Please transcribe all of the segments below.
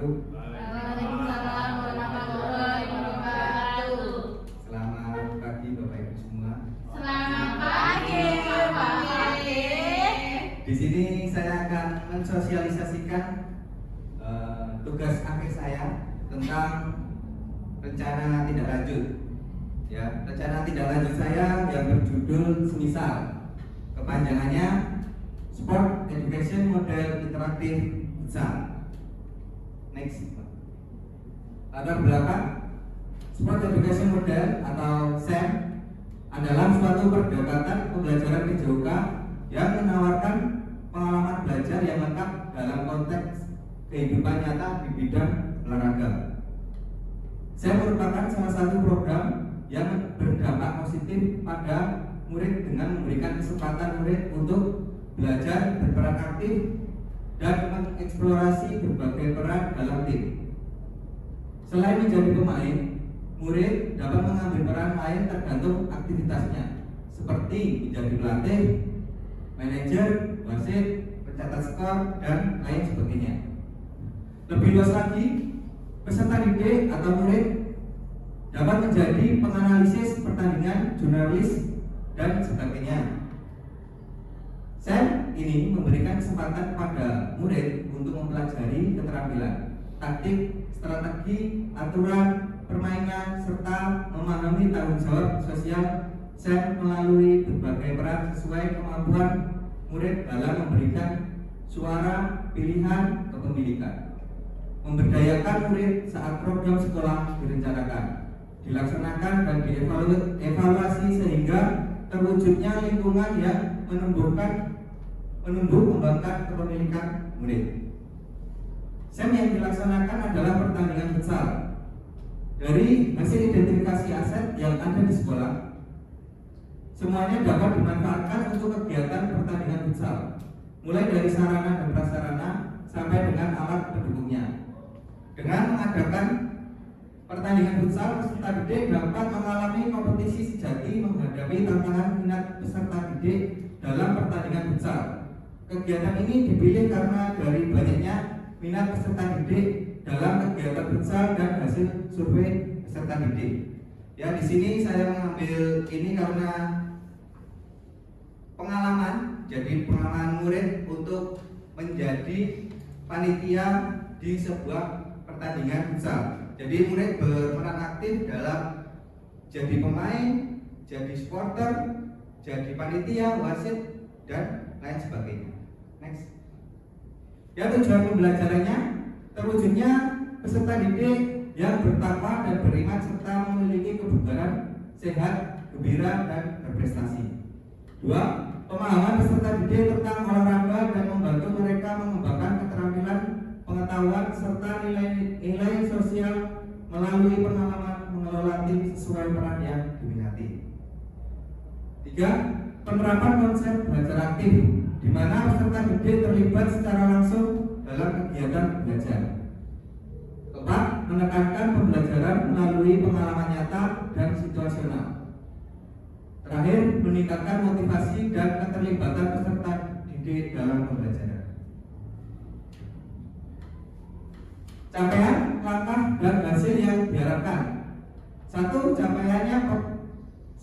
Waalaikumsalam warahmatullahi wabarakatuh. Selamat pagi Bapak Ibu semua. Selamat pagi Bapak Ibu. Di sini saya akan mensosialisasikan tugas akhir saya tentang rencana tindak lanjut. Ya, rencana tindak lanjut saya yang berjudul semisal, kepanjangannya Sport Education Model Interaktif Futsal. Next. Latar belakang Sport Education Model atau SEM adalah suatu pendekatan pembelajaran PJOK yang menawarkan pengalaman belajar yang lengkap dalam konteks kehidupan nyata di bidang olahraga. SEM merupakan salah satu program yang berdampak positif pada murid dengan memberikan kesempatan murid untuk belajar, berperan aktif, dan mengeksplorasi berbagai peran dalam tim. Selain menjadi pemain, murid dapat mengambil peran lain tergantung aktivitasnya, seperti menjadi pelatih, manajer, wasit, pencatat skor, dan lain sebagainya. Lebih luas lagi, peserta didik atau murid dapat menjadi penganalisis pertandingan, jurnalis, dan sebagainya. SEM ini memberikan kesempatan kepada murid untuk mempelajari keterampilan, taktik, strategi, aturan, permainan, serta memahami tanggung jawab sosial SEM melalui berbagai peran sesuai kemampuan murid dalam memberikan suara, pilihan, kepemilikan. Memberdayakan murid saat program sekolah direncanakan, dilaksanakan dan dievaluasi sehingga terwujudnya lingkungan yang menumbuh kembangkan kepemilikan murid. SEM yang dilaksanakan adalah pertandingan futsal. Dari hasil identifikasi aset yang ada di sekolah, semuanya dapat dimanfaatkan untuk kegiatan pertandingan futsal, mulai dari sarana dan prasarana sampai dengan alat pendukungnya. Dengan mengadakan pertandingan futsal, peserta didik dapat mengalami kompetisi sejati menghadapi tantangan minat peserta didik dalam pertandingan futsal. Kegiatan ini dipilih karena dari banyaknya minat peserta didik dalam kegiatan futsal dan hasil survei peserta didik. Ya, di sini saya mengambil ini karena pengalaman, jadi pengalaman murid untuk menjadi panitia di sebuah pertandingan futsal. Jadi murid berperan aktif dalam jadi pemain, jadi supporter, jadi panitia, wasit, dan lain sebagainya. Next. Ya, tujuan pembelajarannya terwujudnya peserta didik yang bertakwa dan beriman serta memiliki kebugaran sehat, gembira, dan berprestasi. 2. Pemahaman peserta didik tentang olahraga dan membantu mereka mengembangkan keterampilan, pengetahuan, serta nilai sosial melalui pengalaman mengelola tim sesuai peran yang diminati. 3. Penerapan konsep belajar aktif, di mana peserta didik terlibat secara langsung dalam kegiatan belajar. 4. Menekankan pembelajaran melalui pengalaman nyata dan situasional. Terakhir, meningkatkan motivasi dan keterlibatan peserta didik dalam pembelajaran. Capaian, langkah, dan hasil yang diharapkan. 1.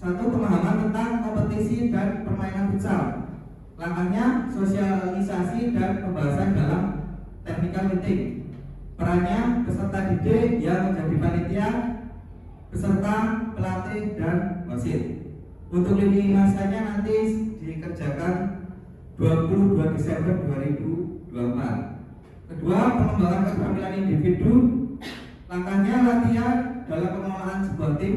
Pemahaman tentang kompetisi dan permainan futsal. Langkahnya, sosialisasi dan pembahasan dalam technical meeting. Perannya, peserta didik yang menjadi panitia, peserta, pelatih, dan wasit. Untuk lini masanya nanti dikerjakan 22 Desember 2024. Kedua, pengembangan keterampilan individu. Langkahnya, latihan dalam pengelolaan sebuah tim.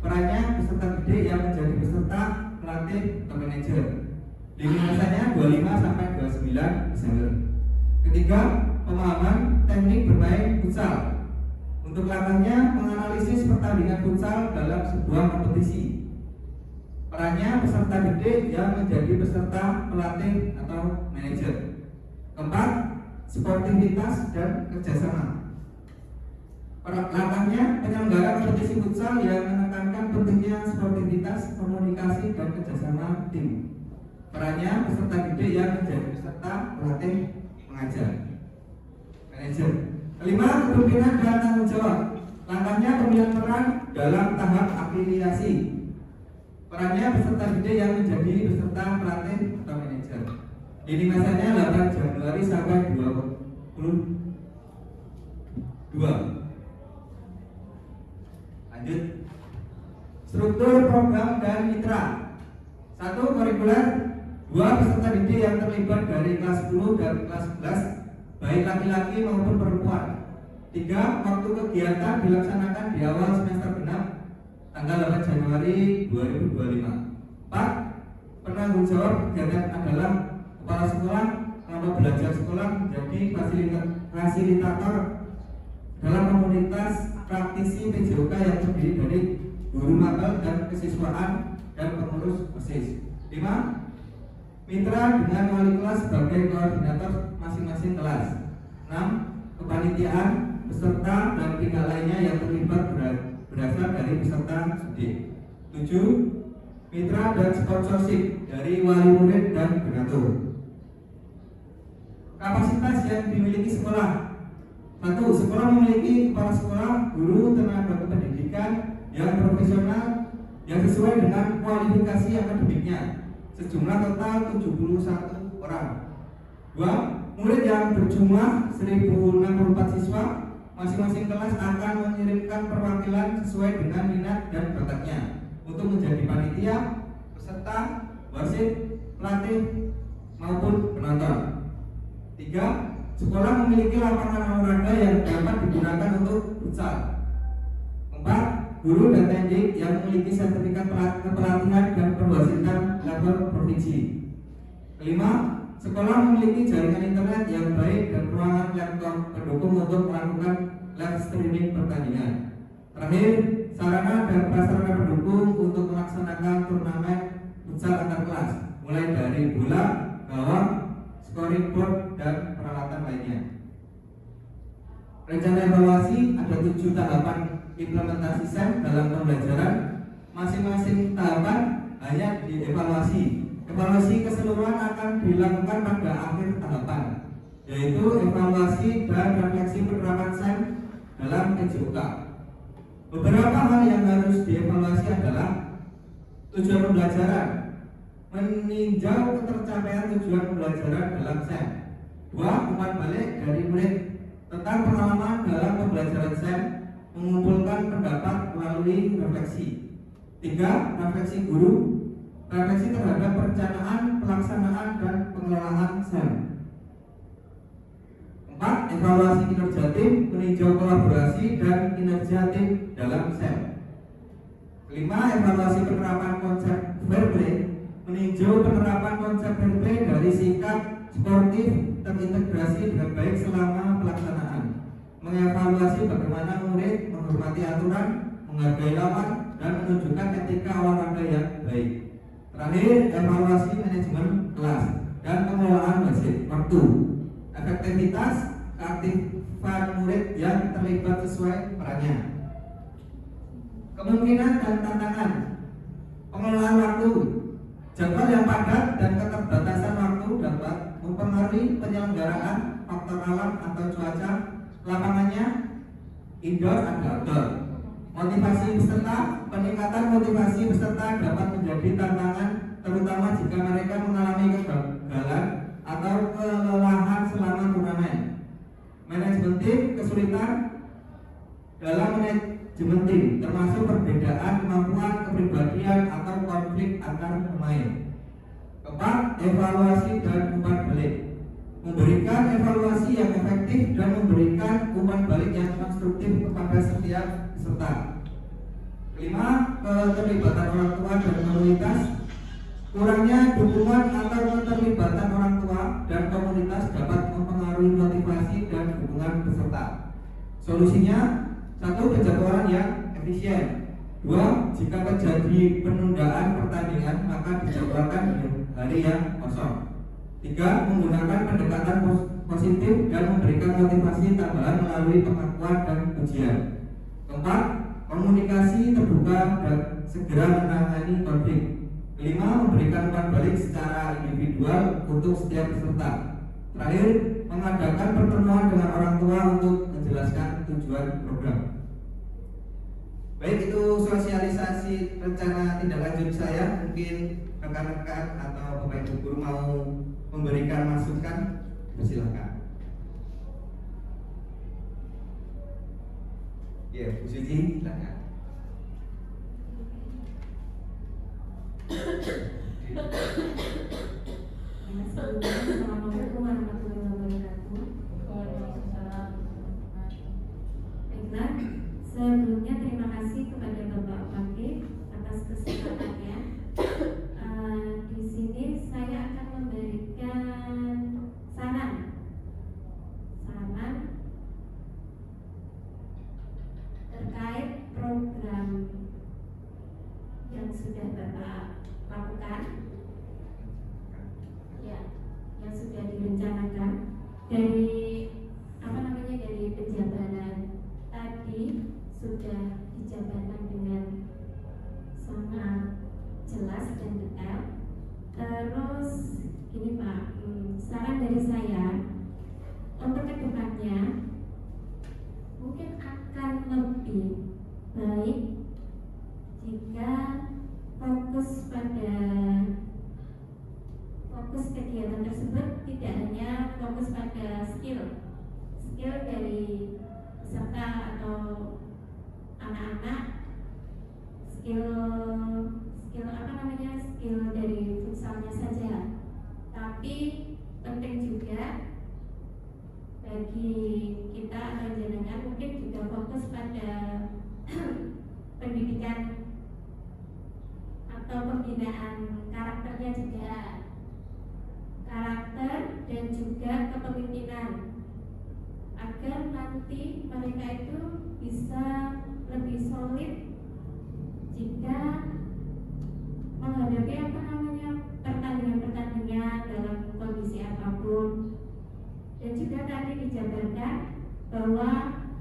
Perannya, peserta didik yang menjadi peserta, pelatih, atau manajer. Lini masanya 25 sampai 29 Desember. Ketiga, pemahaman teknik bermain futsal. Untuk langkahnya, menganalisis pertandingan futsal dalam sebuah kompetisi. Perannya, peserta didik yang menjadi peserta, pelatih, atau manajer. Keempat, sportivitas dan kerjasama. Langkahnya, penyelenggara kompetisi futsal yang menekankan pentingnya sportivitas, komunikasi, dan kerjasama tim. Perannya, peserta didik yang menjadi peserta, pelatih, pengajar, manajer. Kelima, kepemimpinan dan tanggung jawab. Langkahnya pemilihan peran dalam tahap afiliasi. Perannya peserta didik yang menjadi peserta pelatih atau manajer. Ini masanya 8 Januari sampai 22. Lanjut. Struktur program dan mitra. 1. Kurikuler. 2. Peserta didik yang terlibat dari kelas 10 dan kelas 11, baik laki-laki maupun perempuan. 3. Waktu kegiatan dilaksanakan di awal semester genap tanggal 8 Januari 2025. 4. Penanggung jawab kegiatan adalah kepala sekolah, kelompok belajar sekolah menjadi fasilitator dalam komunitas praktisi PJOK yang terdiri dari guru mapel dan kesiswaan dan pengurus OSIS. 5. Mitra dengan wali kelas sebagai koordinator masing-masing kelas. 6. Kepanitiaan, peserta dan pihak lainnya yang terlibat berasal dari peserta didik. 7. Mitra dan sponsorship dari wali murid dan donatur. Kapasitas yang dimiliki sekolah. 1. Sekolah memiliki kepala sekolah, guru, tenaga kependidikan yang profesional yang sesuai dengan kualifikasi akademiknya, sejumlah total 71 orang. 2. Murid yang berjumlah 1064 siswa. Masing-masing kelas akan mengirimkan perwakilan sesuai dengan minat dan bakatnya untuk menjadi panitia, peserta, wasit, pelatih maupun penonton. 3. Sekolah memiliki lapangan olahraga yang dapat digunakan untuk futsal. 4. Guru dan teknik yang memiliki sertifikat kepelatihan dan perwasitan level provinsi. 5. Sekolah memiliki jaringan internet yang baik dan ruangan laptop pendukung untuk melakukan live streaming pertandingan. Terakhir, sarana dan prasarana pendukung untuk melaksanakan turnamen futsal antar kelas, mulai dari bola, gawang, scoring board, dan peralatan lainnya. Rencana evaluasi ada 7 tahapan implementasi SEM dalam pembelajaran. Masing-masing tahapan hanya dievaluasi. Evaluasi keseluruhan akan dilakukan pada akhir tahapan, yaitu evaluasi dan refleksi penerapan SEM dalam PJOK. Beberapa hal yang harus dievaluasi adalah tujuan pembelajaran, meninjau ketercapaian tujuan pembelajaran dalam SEM. 2. Umpan balik dari murid tentang pengalaman dalam pembelajaran SEM, mengumpulkan pendapat melalui refleksi. 3. Refleksi guru, refleksi terhadap perencanaan, pelaksanaan, dan pengelolaan SEM. 4. Evaluasi kinerja tim, meninjau kolaborasi dan kinerja tim dalam SEM. 5. Evaluasi penerapan konsep fair play, meninjau penerapan konsep fair play dari sikap sportif terintegrasi dengan baik selama pelaksanaan. Mengevaluasi bagaimana murid menghormati aturan, menghargai lawan, dan menunjukkan etika olahraga yang baik. Terakhir, evaluasi manajemen kelas dan pengelolaan waktu, efektivitas, keaktifan murid yang terlibat sesuai perannya. Kemungkinan dan tantangan pengelolaan waktu. Jadwal yang padat dan keterbatasan waktu dapat mempengaruhi penyelenggaraan faktor alam atau cuaca, lapangannya indoor atau outdoor. Motivasi peserta, peningkatan motivasi peserta dapat menjadi tantangan, terutama jika mereka mengalami kegagalan atau kelelahan selama turnamen. Manajemen tim, kesulitan dalam manajemen tim, termasuk perbedaan kemampuan, kepribadian, atau konflik antar pemain. 4. Evaluasi dan umpan balik. Memberikan evaluasi yang efektif dan memberikan umpan balik yang konstruktif kepada setiap peserta. 5. Keterlibatan orang tua dan komunitas. Kurangnya dukungan atau keterlibatan orang tua dan komunitas dapat mempengaruhi motivasi dan dukungan peserta. Solusinya: 1. Penjadwalan yang efisien. 2. Jika terjadi penundaan pertandingan, maka dijadwalkan di hari yang kosong. 3. Menggunakan pendekatan positif dan memberikan motivasi tambahan melalui pengakuan dan ujian. 4. Komunikasi terbuka dan segera menangani konflik. 5. Memberikan umpan balik secara individual untuk setiap peserta. Terakhir, mengadakan pertemuan dengan orang tua untuk menjelaskan tujuan program. Baik, itu sosialisasi rencana tindak lanjut saya. Mungkin rekan-rekan atau Bapak Ibu guru mau memberikan masukan, silakan. Ya, Bu Suci, silakan. Assalamualaikum warahmatullahi wabarakatuh. Baiklah, sebelumnya terima kasih kepada Bapak Wakil atas kesempatannya. Di sini saya akan memberikan saran terkait program yang sudah Bapak lakukan, ya, yang sudah direncanakan dari penjabaran tadi sudah dijabarkan dengan sangat jelas dan detail. Terus gini Pak, saran dari saya untuk kedepannya mungkin akan lebih baik jika fokus kegiatan tersebut tidak hanya fokus pada skill dari peserta atau anak-anak, skill dari futsalnya saja, tapi penting juga bagi kita atau jenengan mungkin juga fokus pada pendidikan atau pembinaan karakternya juga, karakter dan juga kepemimpinan, agar nanti mereka itu bisa lebih solid jika menghadapi pertandingan dalam kondisi apapun. Dan juga tadi dijabarkan bahwa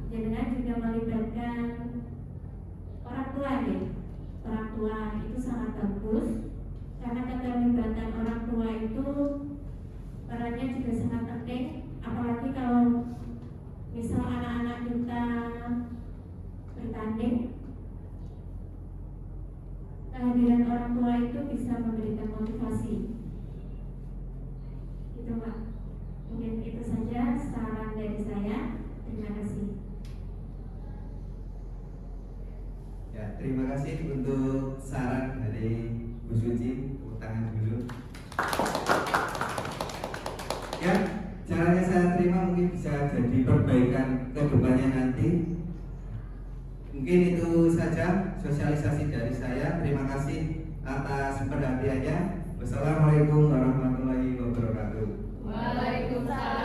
jenengan juga melibatkan orang tua ya. Orang tua itu sangat bagus karena keterlibatan orang tua itu perannya juga sangat penting, apalagi kalau misal anak-anak kita bertanding, kehadiran orang tua itu bisa memberikan motivasi. Itu Pak, mungkin itu saja saran dari saya. Terima kasih. Ya, terima kasih untuk saran dari Bu Suci. Tepuk tangan dulu. Ya, caranya saya terima mungkin bisa jadi perbaikan ke depannya nanti. Mungkin itu saja sosialisasi dari saya. Terima kasih atas perhatiannya. Wassalamualaikum warahmatullahi wabarakatuh. Waalaikumsalam.